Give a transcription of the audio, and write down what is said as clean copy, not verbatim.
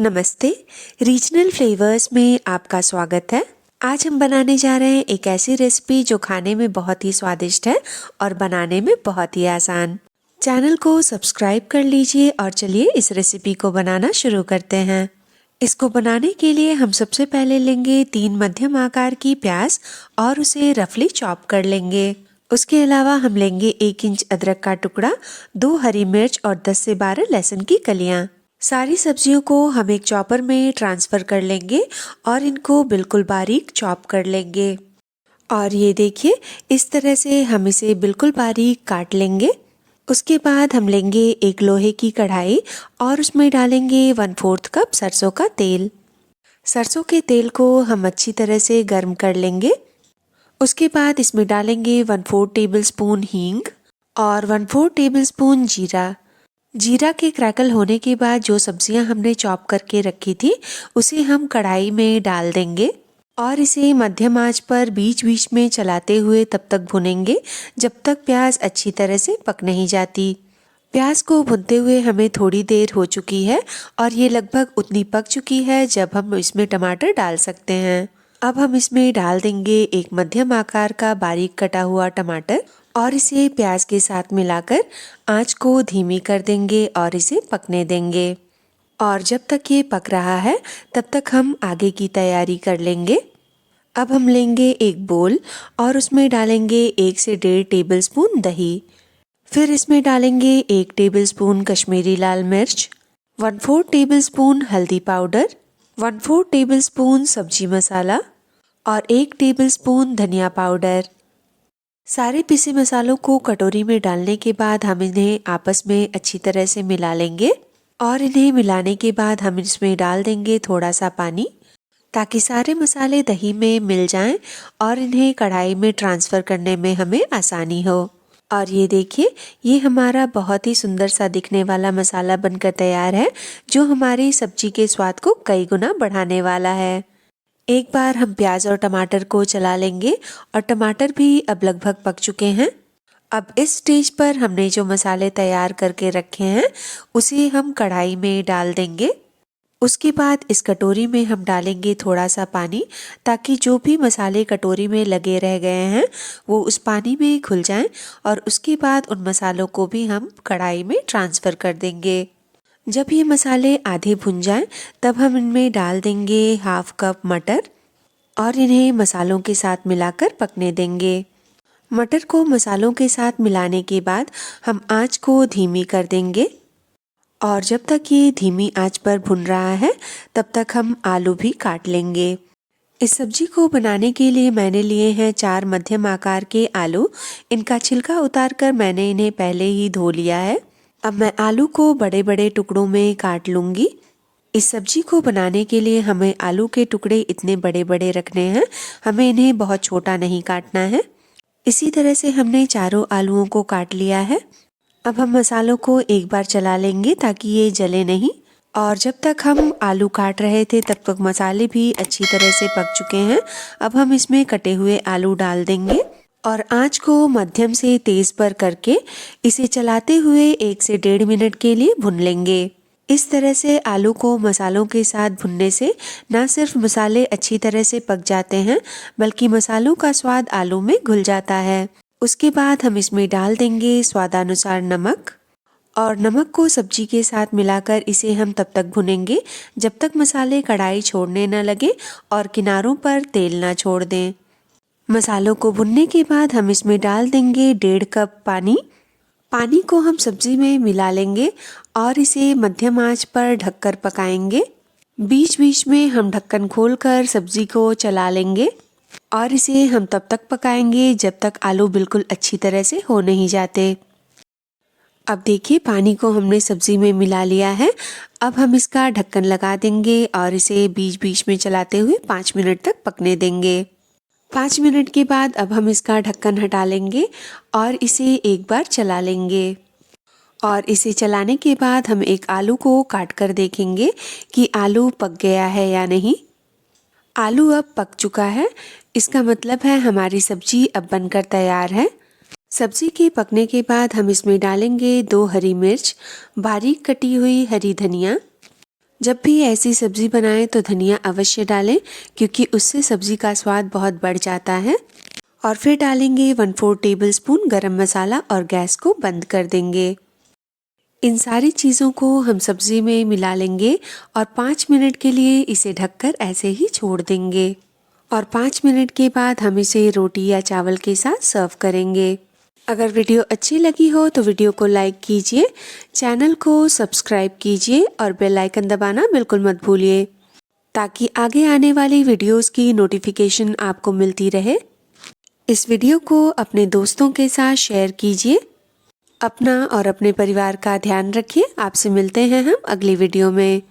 नमस्ते। Regional flavours में आपका स्वागत है। आज हम बनाने जा रहे हैं एक ऐसी रेसिपी जो खाने में बहुत ही स्वादिष्ट है और बनाने में बहुत ही आसान। चैनल को सब्सक्राइब कर लीजिए और चलिए इस रेसिपी को बनाना शुरू करते हैं। इसको बनाने के लिए हम सबसे पहले लेंगे 3 मध्यम आकार की प्याज और उसे रफली चॉप कर लेंगे। उसके अलावा हम लेंगे 1 इंच अदरक का टुकड़ा, 2 हरी मिर्च और 10 से 12 लहसुन की कलियां। सारी सब्जियों को हम एक चॉपर में ट्रांसफ़र कर लेंगे और इनको बिल्कुल बारीक चॉप कर लेंगे। और ये देखिए, इस तरह से हम इसे बिल्कुल बारीक काट लेंगे। उसके बाद हम लेंगे एक लोहे की कढ़ाई और उसमें डालेंगे 1/4 कप सरसों का तेल। सरसों के तेल को हम अच्छी तरह से गर्म कर लेंगे। उसके बाद इसमें डालेंगे 1/4 टेबलस्पून हींग और 1/4 टेबलस्पून जीरा। जीरा के क्रैकल होने के बाद जो सब्जियां हमने चॉप करके रखी थी उसे हम कढ़ाई में डाल देंगे और इसे मध्यम आंच पर बीच बीच में चलाते हुए तब तक भुनेंगे जब तक प्याज अच्छी तरह से पक नहीं जाती। प्याज को भुनते हुए हमें थोड़ी देर हो चुकी है और ये लगभग उतनी पक चुकी है जब हम इसमें टमाटर डाल सकते हैं। अब हम इसमें डाल देंगे एक मध्यम आकार का बारीक कटा हुआ टमाटर और इसे प्याज के साथ मिलाकर आंच को धीमी कर देंगे और इसे पकने देंगे। और जब तक ये पक रहा है तब तक हम आगे की तैयारी कर लेंगे। अब हम लेंगे एक बोल और उसमें डालेंगे 1 से 1.5 टेबलस्पून दही। फिर इसमें डालेंगे 1 टेबलस्पून कश्मीरी लाल मिर्च, 1/4 टेबलस्पून हल्दी पाउडर, 1/4 टेबलस्पून सब्जी मसाला और 1 टेबलस्पून धनिया पाउडर। सारे पिसे मसालों को कटोरी में डालने के बाद हम इन्हें आपस में अच्छी तरह से मिला लेंगे और इन्हें मिलाने के बाद हम इसमें डाल देंगे थोड़ा सा पानी ताकि सारे मसाले दही में मिल जाएं और इन्हें कढ़ाई में ट्रांसफ़र करने में हमें आसानी हो। और ये देखिए, ये हमारा बहुत ही सुंदर सा दिखने वाला मसाला बनकर तैयार है जो हमारी सब्जी के स्वाद को कई गुना बढ़ाने वाला है। एक बार हम प्याज और टमाटर को चला लेंगे और टमाटर भी अब लगभग पक चुके हैं। अब इस स्टेज पर हमने जो मसाले तैयार करके रखे हैं उसे हम कढ़ाई में डाल देंगे। उसके बाद इस कटोरी में हम डालेंगे थोड़ा सा पानी ताकि जो भी मसाले कटोरी में लगे रह गए हैं वो उस पानी में घुल जाएं और उसके बाद उन मसालों को भी हम कढ़ाई में ट्रांसफ़र कर देंगे। जब ये मसाले आधे भुन जाएं तब हम इनमें डाल देंगे 1/2 कप मटर और इन्हें मसालों के साथ मिलाकर पकने देंगे। मटर को मसालों के साथ मिलाने के बाद हम आंच को धीमी कर देंगे और जब तक ये धीमी आंच पर भुन रहा है तब तक हम आलू भी काट लेंगे। इस सब्जी को बनाने के लिए मैंने लिए हैं 4 मध्यम आकार के आलू। इनका छिलका उतारकर मैंने इन्हें पहले ही धो लिया है। अब मैं आलू को बड़े बड़े टुकड़ों में काट लूँगी। इस सब्जी को बनाने के लिए हमें आलू के टुकड़े इतने बड़े बड़े रखने हैं, हमें इन्हें बहुत छोटा नहीं काटना है। इसी तरह से हमने चारों आलूओं को काट लिया है। अब हम मसालों को एक बार चला लेंगे ताकि ये जले नहीं। और जब तक हम आलू काट रहे थे तब तक मसाले भी अच्छी तरह से पक चुके हैं। अब हम इसमें कटे हुए आलू डाल देंगे और आंच को मध्यम से तेज पर करके इसे चलाते हुए 1 से 1.5 मिनट के लिए भून लेंगे। इस तरह से आलू को मसालों के साथ भुनने से न सिर्फ मसाले अच्छी तरह से पक जाते हैं बल्कि मसालों का स्वाद आलू में घुल जाता है। उसके बाद हम इसमें डाल देंगे स्वादानुसार नमक और नमक को सब्जी के साथ मिलाकर इसे हम तब तक भुनेंगे जब तक मसाले कढ़ाई छोड़ने न लगे और किनारों पर तेल न छोड़ दें। मसालों को भुनने के बाद हम इसमें डाल देंगे 1.5 कप पानी। पानी को हम सब्जी में मिला लेंगे और इसे मध्यम आंच पर ढककर पकाएंगे। बीच बीच में हम ढक्कन खोलकर सब्जी को चला लेंगे और इसे हम तब तक पकाएंगे जब तक आलू बिल्कुल अच्छी तरह से हो नहीं जाते। अब देखिए, पानी को हमने सब्जी में मिला लिया है। अब हम इसका ढक्कन लगा देंगे और इसे बीच बीच में चलाते हुए 5 मिनट तक पकने देंगे। 5 मिनट के बाद अब हम इसका ढक्कन हटा लेंगे और इसे एक बार चला लेंगे। और इसे चलाने के बाद हम एक आलू को काट कर देखेंगे कि आलू पक गया है या नहीं। आलू अब पक चुका है, इसका मतलब है हमारी सब्जी अब बनकर तैयार है। सब्जी के पकने के बाद हम इसमें डालेंगे 2 हरी मिर्च, बारीक कटी हुई हरी धनिया, जब भी ऐसी सब्ज़ी बनाएं तो धनिया अवश्य डालें, क्योंकि उससे सब्ज़ी का स्वाद बहुत बढ़ जाता है। और फिर डालेंगे 1/4 टेबलस्पून गरम मसाला और गैस को बंद कर देंगे। इन सारी चीज़ों को हम सब्ज़ी में मिला लेंगे और 5 मिनट के लिए इसे ढककर ऐसे ही छोड़ देंगे। और 5 मिनट के बाद हम इसे रोटी या चावल के साथ सर्व करेंगे। अगर वीडियो अच्छी लगी हो तो वीडियो को लाइक कीजिए, चैनल को सब्सक्राइब कीजिए और बेल आइकन दबाना बिल्कुल मत भूलिए, ताकि आगे आने वाली वीडियोस की नोटिफिकेशन आपको मिलती रहे। इस वीडियो को अपने दोस्तों के साथ शेयर कीजिए। अपना और अपने परिवार का ध्यान रखिए। आपसे मिलते हैं हम अगली वीडियो में।